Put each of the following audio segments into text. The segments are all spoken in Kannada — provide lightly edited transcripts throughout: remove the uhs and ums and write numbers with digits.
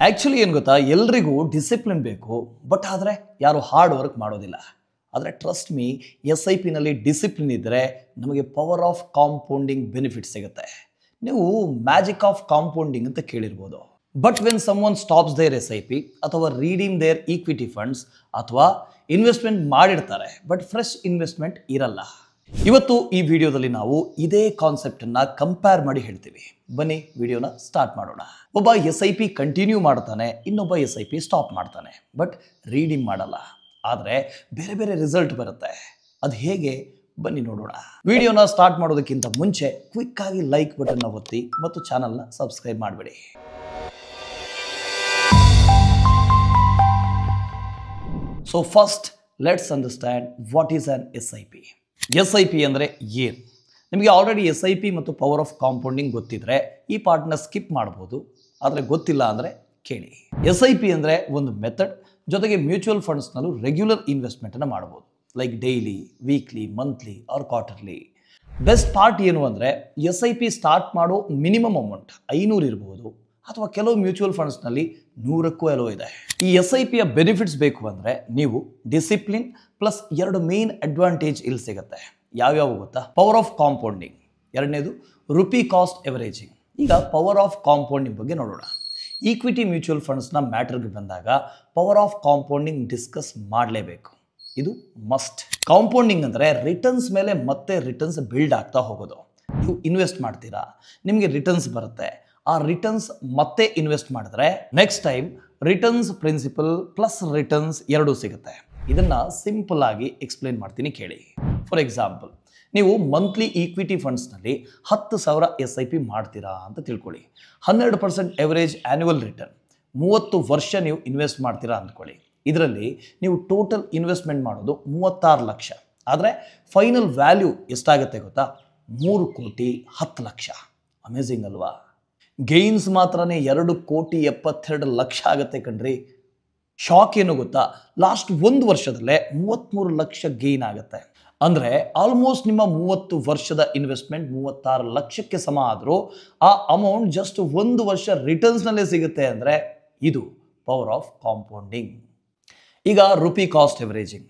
ಆ್ಯಕ್ಚುಲಿ ಏನು ಗೊತ್ತಾ, ಎಲ್ರಿಗೂ ಡಿಸಿಪ್ಲಿನ್ ಬೇಕು, ಬಟ್ ಆದರೆ ಯಾರು ಹಾರ್ಡ್ ವರ್ಕ್ ಮಾಡೋದಿಲ್ಲ. ಆದರೆ ಟ್ರಸ್ಟ್ ಮೀ, SIPನಲ್ಲಿ ಡಿಸಿಪ್ಲಿನ್ ಇದ್ದರೆ ನಮಗೆ ಪವರ್ ಆಫ್ ಕಾಂಪೌಂಡಿಂಗ್ ಬೆನಿಫಿಟ್ ಸಿಗುತ್ತೆ. ನೀವು ಮ್ಯಾಜಿಕ್ ಆಫ್ ಕಾಂಪೌಂಡಿಂಗ್ ಅಂತ ಕೇಳಿರ್ಬೋದು. But when someone stops their SIP ಅಥವಾ ರೀಡಿಂಗ್ ದೇರ್ ಈಕ್ವಿಟಿ ಫಂಡ್ಸ್ ಅಥವಾ ಇನ್ವೆಸ್ಟ್ಮೆಂಟ್ ಮಾಡಿರ್ತಾರೆ, ಬಟ್ ಫ್ರೆಶ್ ಇನ್ವೆಸ್ಟ್ಮೆಂಟ್ ಇರಲ್ಲ. ಇವತ್ತು ಈ ವಿಡಿಯೋದಲ್ಲಿ ನಾವು ಇದೇ ಕಾನ್ಸೆಪ್ಟನ್ನು ಕಂಪೇರ್ ಮಾಡಿ ಹೇಳ್ತೀವಿ. ಬನ್ನಿ ವಿಡಿಯೋನ ಸ್ಟಾರ್ಟ್ ಮಾಡೋಣ. ಒಬ್ಬ SIP ಕಂಟಿನ್ಯೂ ಮಾಡ್ತಾನೆ, ಇನ್ನೊಬ್ಬ SIP ಸ್ಟಾಪ್ ಮಾಡ್ತಾನೆ, ಬಟ್ ರೀಡಿಂಗ್ ಮಾಡಲ್ಲ. ಆದರೆ ಬೇರೆ ಬೇರೆ ರಿಸಲ್ಟ್ ಬರುತ್ತೆ. ಅದು ಹೇಗೆ, ಬನ್ನಿ ನೋಡೋಣ. ವಿಡಿಯೋನ ಸ್ಟಾರ್ಟ್ ಮಾಡೋದಕ್ಕಿಂತ ಮುಂಚೆ ಕ್ವಿಕ್ ಆಗಿ ಲೈಕ್ ಬಟನ್ನ ಒತ್ತಿ ಮತ್ತು ಚಾನಲ್ನ ಸಬ್ಸ್ಕ್ರೈಬ್ ಮಾಡಿಬಿಡಿ. So first let's understand what is on SIP. SIP ಅಂದರೆ ಏನು? ನಿಮಗೆ ಆಲ್ರೆಡಿ SIP ಮತ್ತು ಪವರ್ ಆಫ್ ಕಾಂಪೌಂಡಿಂಗ್ ಗೊತ್ತಿದ್ರೆ ಈ ಪಾರ್ಟ್ನ ಸ್ಕಿಪ್ ಮಾಡ್ಬೋದು, ಆದರೆ ಗೊತ್ತಿಲ್ಲ ಅಂದರೆ ಕೇಳಿ. SIP ಅಂದರೆ ಒಂದು ಮೆಥಡ್, ಜೊತೆಗೆ ಮ್ಯೂಚುವಲ್ ಫಂಡ್ಸ್ನಲ್ಲೂ ರೆಗ್ಯುಲರ್ ಇನ್ವೆಸ್ಟ್ಮೆಂಟನ್ನು ಮಾಡ್ಬೋದು, like daily, weekly, monthly or quarterly. Best part ಏನು ಅಂದರೆ SIP ಸ್ಟಾರ್ಟ್ ಮಾಡೋ ಮಿನಿಮಮ್ ಅಮೌಂಟ್ 500 ಇರ್ಬೋದು, ಅಥವಾ ಕೆಲವು ಮ್ಯೂಚುವಲ್ ಫಂಡ್ಸ್ನಲ್ಲಿ 100ಕ್ಕೂ ಎಲ್ಲೋ ಇದೆ. ಈ SIPಯ ಬೆನಿಫಿಟ್ಸ್ ಬೇಕು ಅಂದರೆ ನೀವು ಡಿಸಿಪ್ಲಿನ್ ಪ್ಲಸ್ 2 ಮೇನ್ ಅಡ್ವಾಂಟೇಜ್ ಇಲ್ಲಿ ಸಿಗುತ್ತೆ. ಯಾವ್ಯಾವ ಗೊತ್ತಾ? ಪವರ್ ಆಫ್ ಕಾಂಪೌಂಡಿಂಗ್, ಎರಡನೇದು ರುಪಿ ಕಾಸ್ಟ್ ಎವರೇಜಿಂಗ್. ಈಗ ಪವರ್ ಆಫ್ ಕಾಂಪೌಂಡಿಂಗ್ ಬಗ್ಗೆ ನೋಡೋಣ. ಈಕ್ವಿಟಿ ಮ್ಯೂಚುವಲ್ ಫಂಡ್ಸ್ನ ಮ್ಯಾಟರ್ಗೆ ಬಂದಾಗ ಪವರ್ ಆಫ್ ಕಾಂಪೌಂಡಿಂಗ್ ಡಿಸ್ಕಸ್ ಮಾಡಲೇಬೇಕು, ಇದು ಮಸ್ಟ್. ಕಾಂಪೌಂಡಿಂಗ್ ಅಂದರೆ ರಿಟರ್ನ್ಸ್ ಮೇಲೆ ಮತ್ತೆ ರಿಟರ್ನ್ಸ್ ಬಿಲ್ಡ್ ಆಗ್ತಾ ಹೋಗೋದು. ನೀವು ಇನ್ವೆಸ್ಟ್ ಮಾಡ್ತೀರಾ, ನಿಮಗೆ ರಿಟರ್ನ್ಸ್ ಬರುತ್ತೆ, ಆ ರಿಟರ್ನ್ಸ್ ಮತ್ತೆ ಇನ್ವೆಸ್ಟ್ ಮಾಡಿದ್ರೆ next time returns principal plus returns ಎರಡೂ ಸಿಗುತ್ತೆ. ಇದನ್ನು ಸಿಂಪಲ್ ಆಗಿ ಎಕ್ಸ್ಪ್ಲೇನ್ ಮಾಡ್ತೀನಿ ಕೇಳಿ. ಫಾರ್ ಎಕ್ಸಾಂಪಲ್, ನೀವು ಮಂತ್ಲಿ ಈಕ್ವಿಟಿ ಫಂಡ್ಸ್ನಲ್ಲಿ 10,000 SIP ಮಾಡ್ತೀರಾ ಅಂತ ತಿಳ್ಕೊಳ್ಳಿ. 12% ಎವರೇಜ್ ಆ್ಯನ್ಯುವಲ್ ರಿಟರ್ನ್, 30 ವರ್ಷ ನೀವು ಇನ್ವೆಸ್ಟ್ ಮಾಡ್ತೀರಾ ಅಂದ್ಕೊಳ್ಳಿ. ಇದರಲ್ಲಿ ನೀವು ಟೋಟಲ್ ಇನ್ವೆಸ್ಟ್ಮೆಂಟ್ ಮಾಡೋದು 36 ಲಕ್ಷ. ಆದರೆ ಫೈನಲ್ ವ್ಯಾಲ್ಯೂ ಎಷ್ಟಾಗುತ್ತೆ ಗೊತ್ತಾ? 3,10,00,000. ಅಮೇಝಿಂಗ್ ಅಲ್ವಾ? ಗೇನ್ಸ್ ಮಾತ್ರನೇ 2,72,00,000 ಆಗುತ್ತೆ ಕಣ್ರಿ. ಶಾಕ್ ಏನು ಗೊತ್ತಾ? ಲಾಸ್ಟ್ 1 ವರ್ಷದಲ್ಲೇ 33 ಲಕ್ಷ ಗೇನ್ ಆಗುತ್ತೆ. ಅಂದರೆ ಆಲ್ಮೋಸ್ಟ್ ನಿಮ್ಮ 30 ವರ್ಷದ ಇನ್ವೆಸ್ಟ್ಮೆಂಟ್ 36 ಲಕ್ಷಕ್ಕೆ ಸಮ ಆದರೂ ಆ ಅಮೌಂಟ್ ಜಸ್ಟ್ 1 ವರ್ಷ ರಿಟರ್ನ್ಸ್ನಲ್ಲೇ ಸಿಗುತ್ತೆ. ಅಂದರೆ ಇದು ಪವರ್ ಆಫ್ ಕಾಂಪೌಂಡಿಂಗ್. ಈಗ ರುಪಿ ಕಾಸ್ಟ್ ಎವರೇಜಿಂಗ್,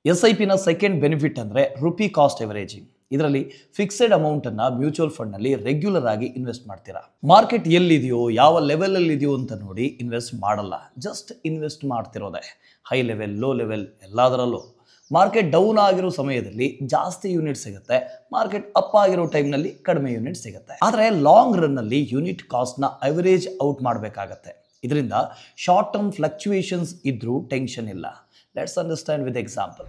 SIPನ ಸೆಕೆಂಡ್ ಬೆನಿಫಿಟ್ ಅಂದರೆ ರುಪಿ ಕಾಸ್ಟ್ ಎವರೇಜಿಂಗ್. ಇದರಲ್ಲಿ ಫಿಕ್ಸೆಡ್ ಅಮೌಂಟನ್ನು ಮ್ಯೂಚುವಲ್ ಫಂಡ್ನಲ್ಲಿ ರೆಗ್ಯುಲರ್ ಆಗಿ ಇನ್ವೆಸ್ಟ್ ಮಾಡ್ತೀರಾ. ಮಾರ್ಕೆಟ್ ಎಲ್ಲಿದೆಯೋ, ಯಾವ ಲೆವೆಲಲ್ಲಿ ಇದೆಯೋ ಅಂತ ನೋಡಿ ಇನ್ವೆಸ್ಟ್ ಮಾಡಲ್ಲ, ಜಸ್ಟ್ ಇನ್ವೆಸ್ಟ್ ಮಾಡ್ತಿರೋದೆ. ಹೈ ಲೆವೆಲ್, ಲೋ ಲೆವೆಲ್ ಎಲ್ಲದರಲ್ಲೂ. ಮಾರ್ಕೆಟ್ ಡೌನ್ ಆಗಿರೋ ಸಮಯದಲ್ಲಿ ಜಾಸ್ತಿ ಯೂನಿಟ್ ಸಿಗುತ್ತೆ, ಮಾರ್ಕೆಟ್ ಅಪ್ ಆಗಿರೋ ಟೈಮ್ನಲ್ಲಿ ಕಡಿಮೆ ಯೂನಿಟ್ ಸಿಗುತ್ತೆ. ಆದರೆ ಲಾಂಗ್ ರನ್ನಲ್ಲಿ ಯೂನಿಟ್ ಕಾಸ್ಟ್ನ ಅವರೇಜ್ ಔಟ್ ಮಾಡಬೇಕಾಗತ್ತೆ. ಇದರಿಂದ ಶಾರ್ಟ್ ಟರ್ಮ್ ಫ್ಲಕ್ಚುಯೇಷನ್ಸ್ ಇದ್ರೂ ಟೆನ್ಷನ್ ಇಲ್ಲ. Let's understand with example.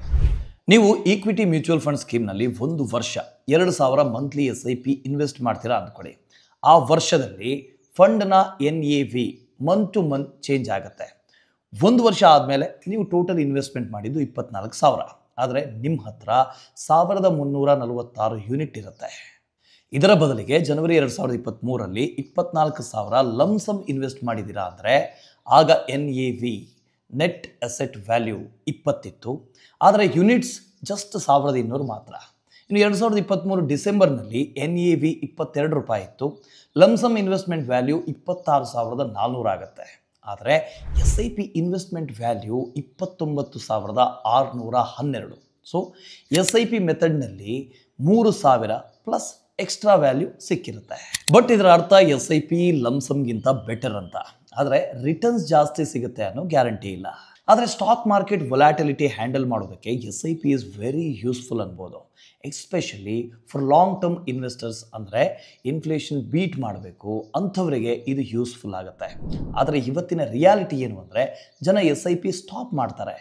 ನೀವು ಈಕ್ವಿಟಿ ಮ್ಯೂಚುವಲ್ ಫಂಡ್ ಸ್ಕೀಮ್ನಲ್ಲಿ 1 ವರ್ಷ 2,000 ಮಂತ್ಲಿ SIP ಇನ್ವೆಸ್ಟ್ ಮಾಡ್ತೀರಾ ಅಂದ್ಕೊಳ್ಳಿ. ಆ ವರ್ಷದಲ್ಲಿ ಫಂಡ್ನ NAV month two month change ಆಗುತ್ತೆ. 1 ವರ್ಷ ಆದಮೇಲೆ ನೀವು ಟೋಟಲ್ ಇನ್ವೆಸ್ಟ್ಮೆಂಟ್ ಮಾಡಿದ್ದು 24,000, ಆದರೆ ನಿಮ್ಮ ಹತ್ರ 1,346 ಯೂನಿಟ್ ಇರುತ್ತೆ. ಇದರ ಬದಲಿಗೆ ಜನವರಿ 2023ರಲ್ಲಿ 24,000 ಲಮ್ಸಮ್ ಇನ್ವೆಸ್ಟ್ ಮಾಡಿದ್ದೀರಾ ಅಂದರೆ ಆಗ NAV ನೆಟ್ ಅಸೆಟ್ ವ್ಯಾಲ್ಯೂ 20 ಇತ್ತು, ಆದರೆ ಯೂನಿಟ್ಸ್ ಜಸ್ಟ್ 1,200 ಮಾತ್ರ. ಇನ್ನು 2023 ಡಿಸೆಂಬರ್ನಲ್ಲಿ NAV 22 ರೂಪಾಯಿ ಇತ್ತು, ಲಮ್ಸಮ್ ಇನ್ವೆಸ್ಟ್ಮೆಂಟ್ ವ್ಯಾಲ್ಯೂ 26,400 ಆಗುತ್ತೆ. ಆದರೆ SIP investment value 29,612. So SIP ಮೆಥಡ್ನಲ್ಲಿ 3,000 ಪ್ಲಸ್ ಎಕ್ಸ್ಟ್ರಾ ವ್ಯಾಲ್ಯೂ ಸಿಕ್ಕಿರುತ್ತೆ. ಬಟ್ ಇದರ ಅರ್ಥ SIP ಲಮ್ಸಮ್ಗಿಂತ ಬೆಟರ್ ಅಂತ, ಆದರೆ ರಿಟರ್ನ್ಸ್ ಜಾಸ್ತಿ ಸಿಗುತ್ತೆ ಅನ್ನೋ ಗ್ಯಾರಂಟಿ ಇಲ್ಲ. ಆದರೆ ಸ್ಟಾಕ್ ಮಾರ್ಕೆಟ್ ವೊಲಾಟಿಲಿಟಿ ಹ್ಯಾಂಡಲ್ ಮಾಡೋದಕ್ಕೆ SIP ಈಸ್ ವೆರಿ ಯೂಸ್ಫುಲ್ ಅನ್ಬೋದು, especially for long term investors. ಅಂದರೆ ಇನ್ಫ್ಲೇಷನ್ ಬೀಟ್ ಮಾಡಬೇಕು ಅಂಥವರಿಗೆ ಇದು ಯೂಸ್ಫುಲ್ ಆಗುತ್ತೆ. ಆದರೆ ಇವತ್ತಿನ ರಿಯಾಲಿಟಿ ಏನು ಅಂದರೆ ಜನ SIP ಸ್ಟಾಪ್ ಮಾಡ್ತಾರೆ.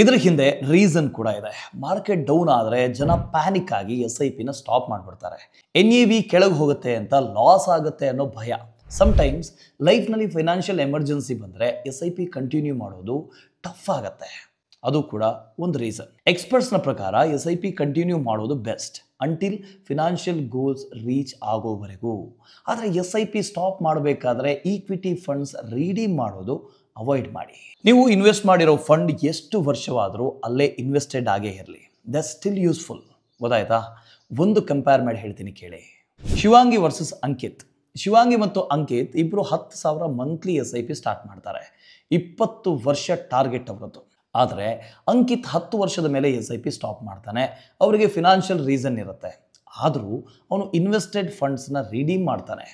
ಇದರ ಹಿಂದೆ ರೀಸನ್ ಕೂಡ ಇದೆ. ಮಾರ್ಕೆಟ್ ಡೌನ್ ಆದರೆ ಜನ ಪ್ಯಾನಿಕ್ ಆಗಿ SIPನ ಸ್ಟಾಪ್ ಮಾಡಿಬಿಡ್ತಾರೆ. NAV ಕೆಳಗೆ ಹೋಗುತ್ತೆ ಅಂತ ಲಾಸ್ ಆಗುತ್ತೆ ಅನ್ನೋ ಭಯ. ಸಮ್ಟೈಮ್ಸ್ ಲೈಫ್ನಲ್ಲಿ ಫೈನಾನ್ಷಿಯಲ್ ಎಮರ್ಜೆನ್ಸಿ ಬಂದರೆ SIP ಕಂಟಿನ್ಯೂ ಮಾಡೋದು ಟಫ್ ಆಗುತ್ತೆ, ಅದು ಕೂಡ ಒಂದು ರೀಸನ್. ಎಕ್ಸ್ಪರ್ಟ್ಸ್ನ ಪ್ರಕಾರ SIP ಕಂಟಿನ್ಯೂ ಮಾಡೋದು best until financial goals reach ಆಗೋವರೆಗೂ. ಆದರೆ SIP ಸ್ಟಾಪ್ ಮಾಡಬೇಕಾದ್ರೆ ಈಕ್ವಿಟಿ ಫಂಡ್ಸ್ ರೀಡೀಮ್ ಮಾಡೋದು ಅವಾಯ್ಡ್ ಮಾಡಿ. ನೀವು ಇನ್ವೆಸ್ಟ್ ಮಾಡಿರೋ ಫಂಡ್ ಎಷ್ಟು ವರ್ಷವಾದರೂ ಅಲ್ಲೇ ಇನ್ವೆಸ್ಟೆಡ್ ಆಗೇ ಇರಲಿ, ದಟ್ಸ್ ಸ್ಟಿಲ್ ಯೂಸ್ಫುಲ್. ಗೊತ್ತಾಯ್ತಾ? ಒಂದು ಕಂಪೇರ್ ಮಾಡಿ ಹೇಳ್ತೀನಿ ಕೇಳಿ. ಶಿವಾಂಗಿ ವರ್ಸಸ್ ಅಂಕಿತ್. ಶಿವಾಂಗಿ ಮತ್ತು ಅಂಕಿತ್ ಇಬ್ಬರು 10,000 ಮಂತ್ಲಿ SIP ಸ್ಟಾರ್ಟ್ ಮಾಡ್ತಾರೆ. 20 ವರ್ಷ ಟಾರ್ಗೆಟ್ ಅವರದ್ದು. ಆದರೆ ಅಂಕಿತ್ 10 ವರ್ಷದ ಮೇಲೆ SIP ಸ್ಟಾಪ್ ಮಾಡ್ತಾನೆ. ಅವರಿಗೆ ಫಿನಾನ್ಷಿಯಲ್ ರೀಸನ್ ಇರುತ್ತೆ. ಆದರೂ ಅವನು ಇನ್ವೆಸ್ಟೆಡ್ ಫಂಡ್ಸ್ನ ರಿಡೀಮ್ ಮಾಡ್ತಾನೆ.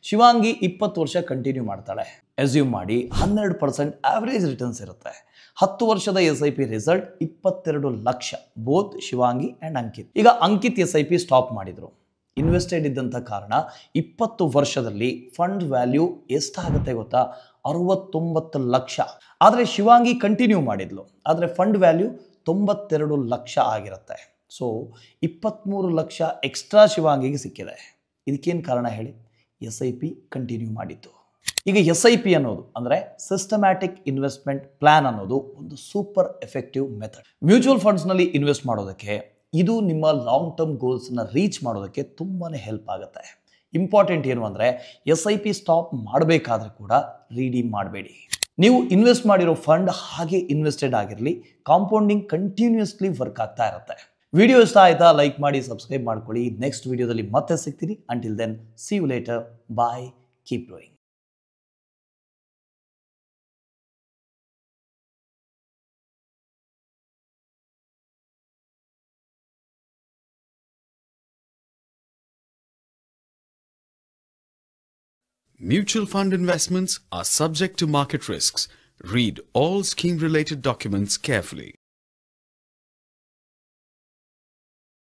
ಶಿವಾಂಗಿ 20 ವರ್ಷ ಕಂಟಿನ್ಯೂ ಮಾಡ್ತಾಳೆ. ಅಸ್ಯೂಮ್ ಮಾಡಿ 12% ಆವರೇಜ್ ರಿಟರ್ನ್ಸ್ ಇರುತ್ತೆ. 10 ವರ್ಷದ SIP result 22 lakh, both Shivangi and Ankit. ಈಗ ಅಂಕಿತ್ SIP ಸ್ಟಾಪ್ ಮಾಡಿದರು. ಇನ್ವೆಸ್ಟೆಡ್ ಇದ್ದಂಥ ಕಾರಣ 20 ವರ್ಷದಲ್ಲಿ ಫಂಡ್ ವ್ಯಾಲ್ಯೂ ಎಷ್ಟಾಗುತ್ತೆ ಗೊತ್ತಾ? 69 ಲಕ್ಷ. ಆದರೆ ಶಿವಾಂಗಿ ಕಂಟಿನ್ಯೂ ಮಾಡಿದ್ಲು, ಆದರೆ ಫಂಡ್ ವ್ಯಾಲ್ಯೂ 92 ಲಕ್ಷ ಆಗಿರುತ್ತೆ. ಸೊ 23 ಲಕ್ಷ ಎಕ್ಸ್ಟ್ರಾ ಶಿವಾಂಗಿಗೆ ಸಿಕ್ಕಿದೆ. ಇದಕ್ಕೇನು ಕಾರಣ ಹೇಳಿ? SIP ಕಂಟಿನ್ಯೂ ಮಾಡಿದ್ದು. ಈಗ SIP ಅನ್ನೋದು ಅಂದರೆ ಸಿಸ್ಟಮ್ಯಾಟಿಕ್ ಇನ್ವೆಸ್ಟ್ಮೆಂಟ್ ಪ್ಲಾನ್ ಅನ್ನೋದು ಒಂದು ಸೂಪರ್ ಎಫೆಕ್ಟಿವ್ ಮೆಥಡ್. ಮ್ಯೂಚುವಲ್ ಫಂಡ್ಸ್ನಲ್ಲಿ ಇನ್ವೆಸ್ಟ್ ಮಾಡೋದಕ್ಕೆ ಇದು ನಿಮ್ಮ ಲಾಂಗ್ ಟರ್ಮ್ ಗೋಲ್ಸ್ನ ರೀಚ್ ಮಾಡೋದಕ್ಕೆ ತುಂಬಾ ಹೆಲ್ಪ್ ಆಗುತ್ತೆ. ಇಂಪಾರ್ಟೆಂಟ್ ಏನು ಅಂದರೆ SIP ಸ್ಟಾಪ್ ಮಾಡಬೇಕಾದ್ರೆ ಕೂಡ ರಿಡೀಮ್ ಮಾಡಬೇಡಿ. ನೀವು ಇನ್ವೆಸ್ಟ್ ಮಾಡಿರೋ ಫಂಡ್ ಹಾಗೆ ಇನ್ವೆಸ್ಟೆಡ್ ಆಗಿರಲಿ, ಕಾಂಪೌಂಡಿಂಗ್ ಕಂಟಿನ್ಯೂಸ್ಲಿ ವರ್ಕ್ ಆಗ್ತಾ ಇರುತ್ತೆ. ವಿಡಿಯೋ ಇಷ್ಟ ಆಯ್ತಾ? ಲೈಕ್ ಮಾಡಿ, ಸಬ್ಸ್ಕ್ರೈಬ್ ಮಾಡ್ಕೊಳ್ಳಿ. ನೆಕ್ಸ್ಟ್ ವಿಡಿಯೋದಲ್ಲಿ ಮತ್ತೆ ಸಿಗ್ತೀನಿ. Until then, see you later. Bye. Keep growing. Mutual fund investments are subject to market risks. Read all scheme-related documents carefully.